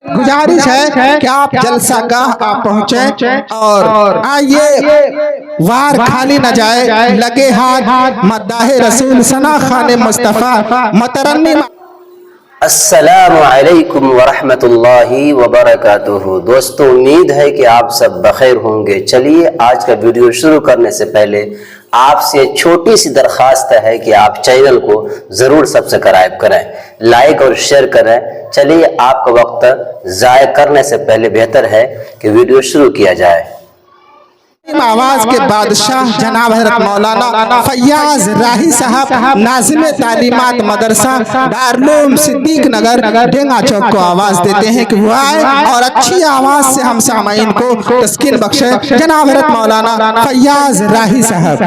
गुजारिश है कि आप जलसागाह आप पहुंचे और आइए, वार खाली न जाए, लगे हाथ मद्दाहे रसूल सना खाने मुस्तफा मतरन्नी। अस्सलामु अलैकुम वरहमतुल्लाहि वबरकातुहू। दोस्तों, उम्मीद है कि आप सब बखैर होंगे। चलिए, आज का वीडियो शुरू करने से पहले आपसे छोटी सी दरख्वास्त है कि आप चैनल को ज़रूर सब्सक्राइब करें, लाइक और शेयर करें। चलिए, आपका वक्त ज़ाय करने से पहले बेहतर है कि वीडियो शुरू किया जाए। आवाज के बादशाह जनाब हज़रत मौलाना फैयाज राही साहब नाज़िम तालीमात मदरसा दारुल सिद्दीक नगर ढेंगा चौक को आवाज देते हैं कि वो आए और अच्छी आवाज से हम सामाइन को तस्कीन बख्शे। जनाब हज़रत मौलाना फैयाज राही साहब।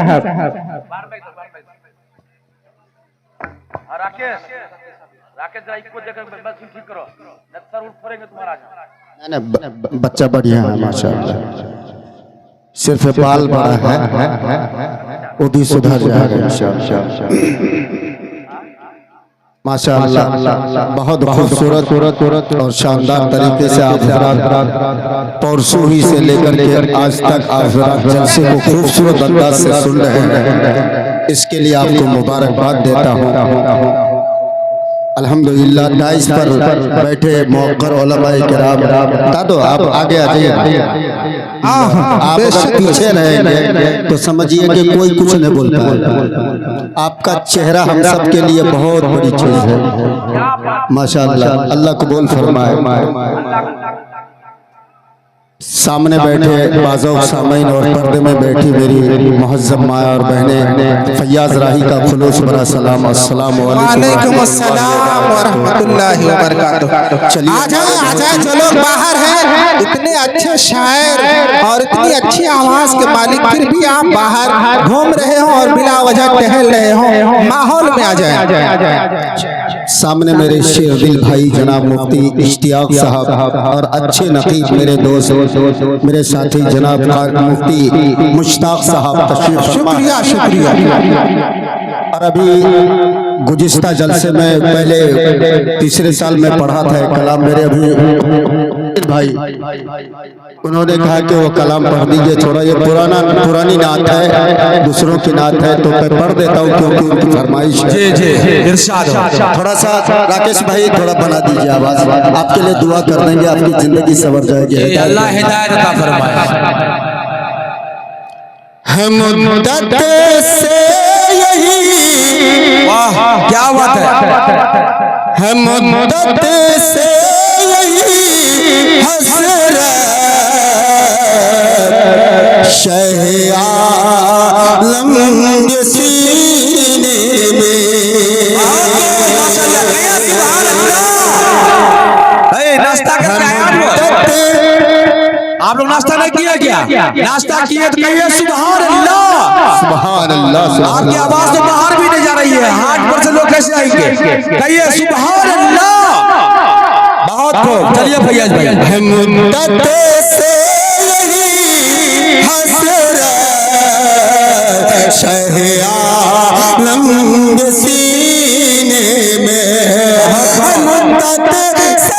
बच्चा बढ़िया है माशाअल्लाह, सिर्फ बाल बड़ा है, वो भी सुधर जाएगा इंशाअल्लाह। माशाअल्लाह, बहुत खूबसूरत और शानदार तरीके से आप परसों ही से लेकर के आज तक आप जलसे को खूबसूरत अंदाज से सुन रहे हैं, इसके लिए आपको मुबारकबाद देता हूँ। अल्हम्दुलिल्लाह, दाइस पर बैठे मौक़र उलमाए किराम, दादो आप आगे आ जाइए। आप अगर पीछे रहेंगे तो समझिए कि कोई कुछ नहीं बोल पाएगा। आपका चेहरा हम सब के लिए बहुत बड़ी चीज है माशाअल्लाह। अल्लाह कबूल फरमाए। सामने बैठे बाज़ों सामईन और पर्दे में बैठी मेरी मुहज़्ज़ब माँ और बहनें, फैयाज राही का खुलूस बड़ा सलाम। अस्सलामु अलैकुम व रहमतुल्लाहि व बरकातुहू। चलिए आ जाए, जो लोग बाहर हैं, इतने अच्छे शायर और इतनी अच्छी आवाज के मालिक, फिर भी आप बाहर घूम रहे हो और बिला वजह टहल रहे हो, माहौल में आ जाए। सामने मेरे शेर दिल भाई जनाब मुफ्ती इश्तियाक साहब और अच्छे नकीब मेरे दोस्त मेरे साथी जनाब मुफ्ती मुश्ताक साहब तशरीफ फरमा। शुक्रिया। और अभी गुज़िश्ता जलसे में पहले तीसरे साल में पढ़ा था कलाम, मेरे अभी भाई उन्होंने कहा कि वो कलाम पढ़ दीजिए, थोड़ा ये पुरानी नात है, दूसरों की नात है तो मैं पढ़ देता हूँ क्योंकि उनकी फरमाइश है। जी इरशाद। थोड़ा सा राकेश भाई थोड़ा बना दीजिए आवाज, आपके लिए दुआ कर देंगे, आपकी जिंदगी संवर जाएगी। अल्लाह हिदायत अता फरमाए। हम मुद्दत से यही, वाह क्या बात है, हम मुद्दत से यही हसरत शह आलम के सीने में। नाश्ता आप लोग नाश्ता नहीं किया क्या? नाश्ता किए तो कहिए सुभान अल्लाह। सुभान अल्लाह। आपकी आवाज तो बाहर भी नहीं जा रही है, हाथ पर से लोग कैसे आएंगे? कहिए सुभान अल्लाह। बहुत खूब, चलिए फैयाज भाई। हम मुद्दत से यही हसरत शह आलम के सीने में, हम मुद्दत से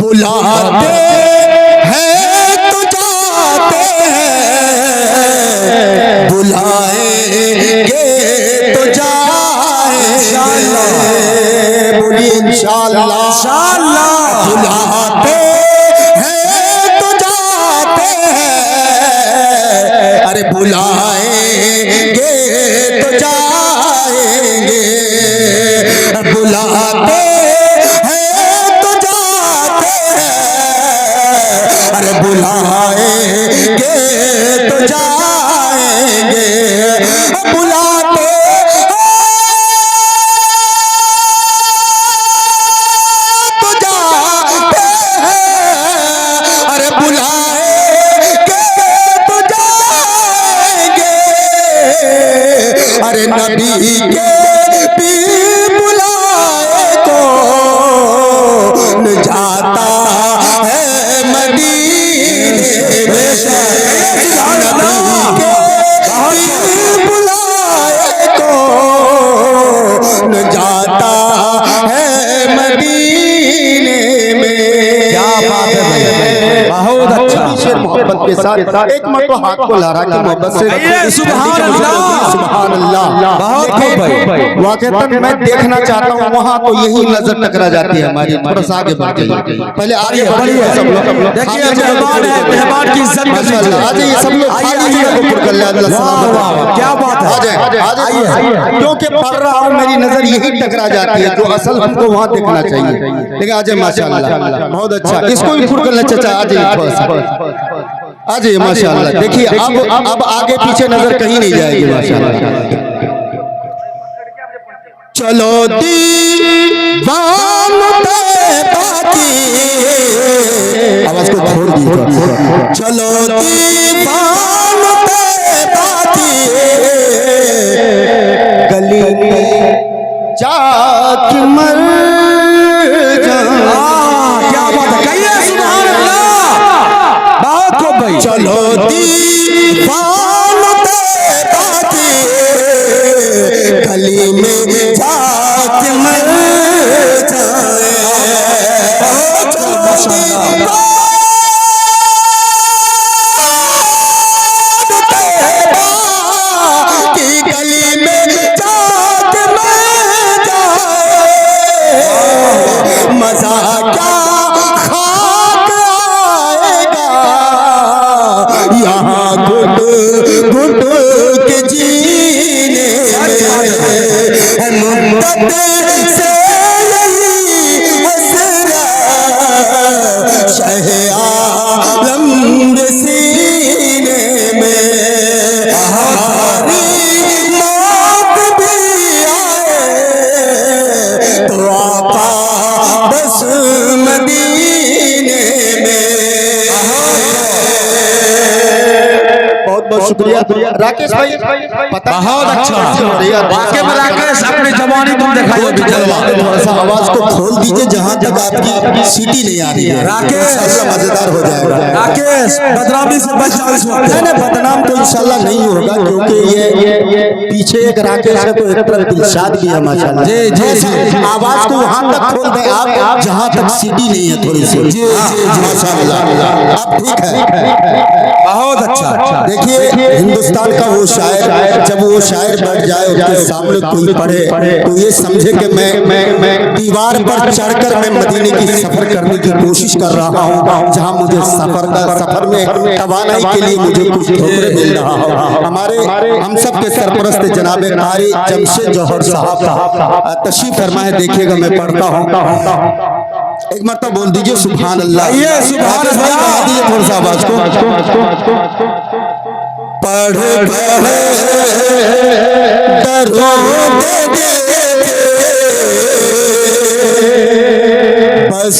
बुलाते हैं तो जाते हैं, बुलाएंगे तो जाएंगे, बोलिए इंशाअल्लाह। बुलाते हैं तो जाते हैं, अरे बुलाएंगे तो जाएंगे, बुलाते बुलाएंगे तो जाएंगे, जाएंगे, बुलाते तो जाते हैं, अरे बुलाएंगे तो जाएंगे, अरे नबी के भी बुलाए को जाता है मदीने में, नबी के भी बुलाए को जाता है मदीने में। क्या बात है भाई, बहुत अच्छा। शेर मोहब्बत के साथ एक मरतबा हाथ को लहरा के मोहब्बत से सुभान अल्लाह, सुभान अल्लाह। बहुत खूब भाई। वाकईतन मैं देखना चाहता हूँ वहाँ तो यही नजर टकरा जाती है हमारी। थोड़ा सा आगे बढ़ जाइए, पहले आगे बढ़िए सब लोग। देखिए मेहमान है, मेहमान की इज्जत कर लीजिए। आ जाइए सब लोग, खाली जगह को पुर कर ले, अल्लाह सलामत रखे। क्या बात है, आ जाए, क्योंकि पढ़ रहा हूँ मेरी नजर यही टकरा जाती है, जो असल हमको वहाँ देखना चाहिए। लेकिन आ जाए माशाअल्लाह, बहुत अच्छा। इसको भी पुर कर ले चाचा, आ जाइए थोड़ा सा, आ जाइए माशाअल्लाह। देखिए अब आगे पीछे नजर कहीं नहीं जाएगी माशाअल्लाह। चलो दीवान बाकी, आवाज को छोड़ दी, चलो दीवान बाकी, गली में जाके मर जा। क्या बात है, कहिए सुभान अल्लाह, बहुत खूब भाई। चलो दीवान बाकी, गली में जाके मर जाए, की गली में जाके मर जाए, मजा क्या खाक आएगा यहाँ घुट घुट के जीने में, मुद्दत से यही हसरा शहे आलम के सीने में, हमारी मौत भी आए तो आका बस मदीने में। बहुत बहुत शुक्रिया राकेश भाई, पता बहुत अच्छा। वाकई में राकेश अपनी जवानी तुम दिखाई अभी जलवा। थोड़ा सा आवाज को खोल दीजिए जहाँ तक आपकी सीटी नहीं आ रही है। राकेश मजेदार हो जाएगा। राकेश बदनामी से बच जाओ इस वक्त। नहीं बदनाम तो इंशाल्लाह नहीं होगा, क्योंकि ये पीछे एक राकेश है तो एक तरफ दिलशाद भी है माशाल्लाह। जी जी जी, आवाज को वहाँ तक खोल दें आप जहाँ तक सीटी नहीं है थोड़ी सी। जी माशाल्लाह, अब ठीक है, बहुत अच्छा। देखिए हिंदुस्तान का वो शायर, जब वो शायर बैठ जाए उसके सामने कोई पढ़े तो ये समझे कि मैं दीवार पर चढ़कर मैं मदीने की सफर करने की कोशिश कर रहा हूँ, जहाँ मुझे सफर में तवानाई के लिए मुझे कुछ ठोकरे मिल रहा हो। हमारे हम सब के सरपरस्त जनाब कारी जमशेद जौहर साहब तशरीफ फरमाए, देखिएगा मैं पढ़ता हूँ। एक मरतबा बोल दीजिए सुभान अल्लाह। ये सुभान अल्लाह, बढ़ा दीजिए थोड़ा सा आवाज को। पढ़ बस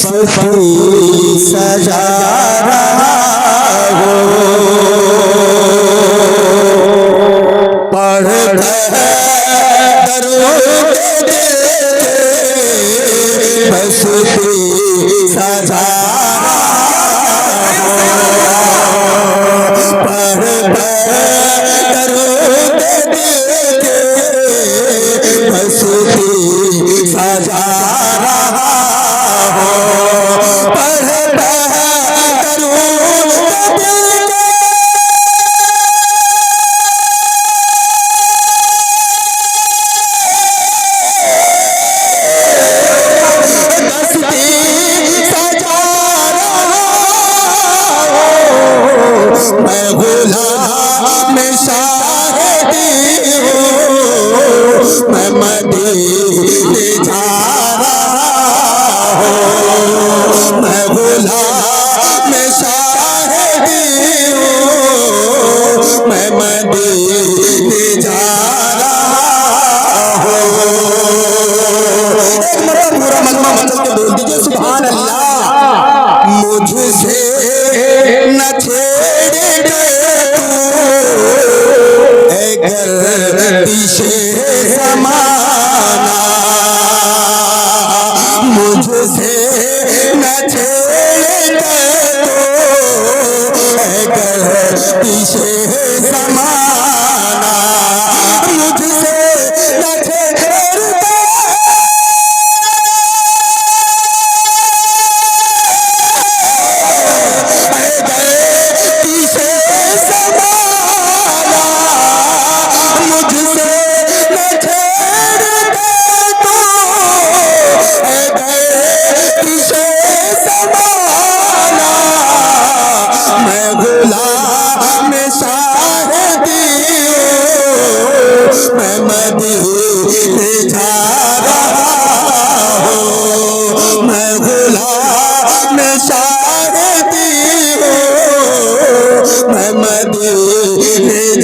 सजा रहा हो, पढ़ बस सजा सजा रहा हो, मैं गुलाम शाहिदी हूँ, मैं मदीने जा रहा हूँ, मैं गुलाम शाहिदी हूँ, मैं मदीने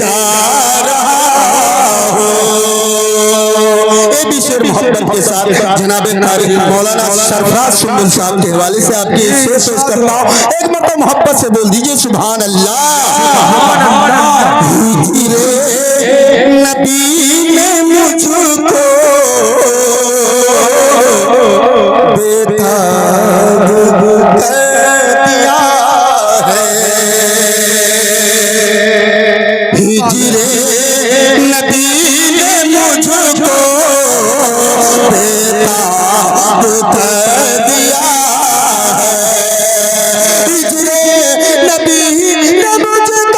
जा रहा हो। ये भी शेर मोहब्बत के साथ जनाब मौलाना सरफराज सुम्बुल साहब के हवाले से आपकी शेर पेश करता हूँ। एक मरतबा मोहब्बत से बोल दीजिए सुभान अल्लाह। नबी ने मुझको बेताब कर दिया है, हिजरे नबी ने मुझको बेताब कर दिया है, हिजरे नबी ने मुझको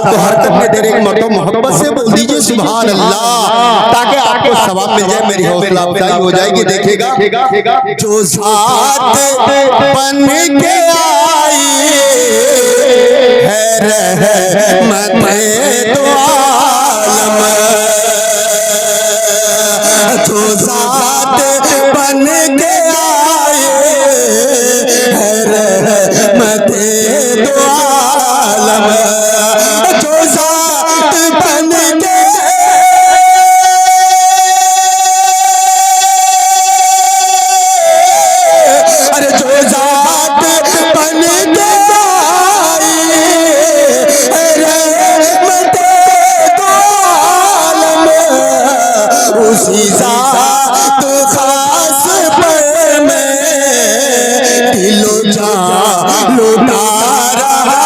तो हरकत में दे रहे मोहब्बत से बोल दीजिए सुभान अल्लाह, ताकि आपको सवाब मिल जाए, मेरी हौसला अफजाई हो जाएगी। देखिएगा जो ज़ात बन के आई है रहमत दो आलम, जो ज़ात बन के आई है रहमत दो आलम, जो ज़ात बन के अरे जो ज़ात बन के आई रहमत दो आलम, उसी ज़ात खास पर मैं दिलो जान लुटा रहा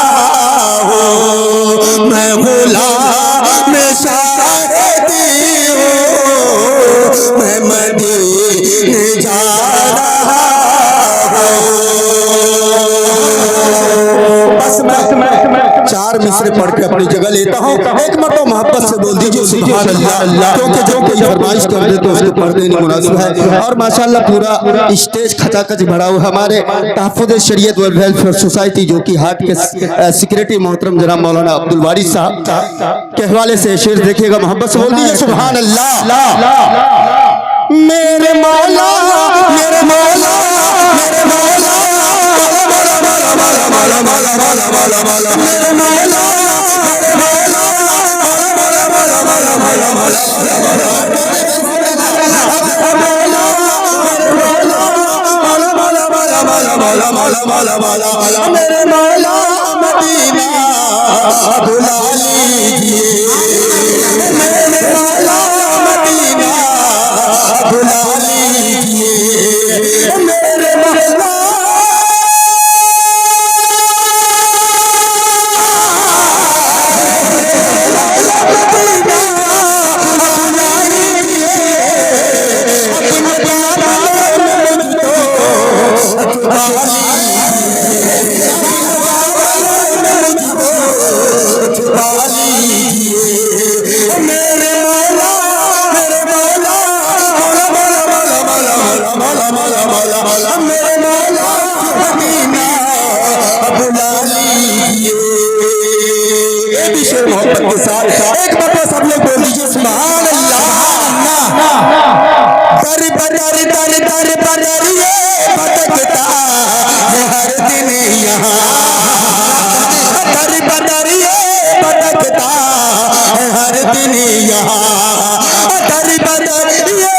हूँ, मैं गुलाम शाहिदी हूँ, मैं मदीने जा रहा हूँ। बस मैं 4 मिसरे पढ़ के अपनी जगह लेता हूँ। एक मरतबा मोहब्बत से बोल दीजिए सुभान अल्लाह, क्योंकि जो कोई फरमाइश कर दे तो उसको पढ़ने नहीं मुनासिब है। और माशाअल्लाह पूरा स्टेज खचाखच भरा हुआ हमारे तहफ़्फ़ुज़ शरीयत व वेलफेयर सोसाइटी जो कि हाट के सेक्रेटरी मोहतरम जनाब मौलाना अब्दुल वारिस साहब के हवाले से शेर देखिएगा। मोहब्बत से बोल दीजिए सुभान अल्लाह। मेरे मौला मेरे मौला मेरे मौला मेरे मौला मेरे मौला मदीना बुला लीजिए, मेरे मौला मदीना बुला लीजिए, मेरे मौला मोहब्बत के साथ एक बार सब लोग बोल दीजिए सुभान अल्लाह। दर बदर दर दर बदर ये भटकता है हर दिन यहाँ, दर बदर ये भटकता है हर दिन यहाँ, दर बदर ये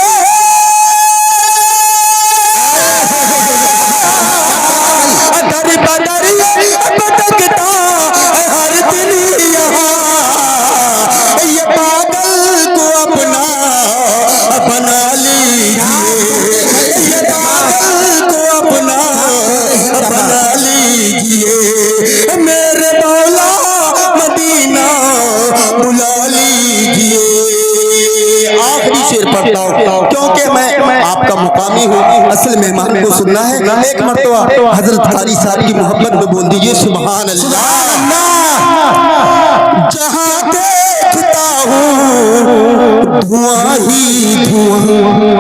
दर बदर ये भटकता है हर दिन यहाँ, ये पागल को अपना बना एक मरतबा हजरत कारी साहब की मोहब्बत में बोल दीजिए सुभान अल्लाह। जहाँ देखता हूँ धुआं ही धुआं,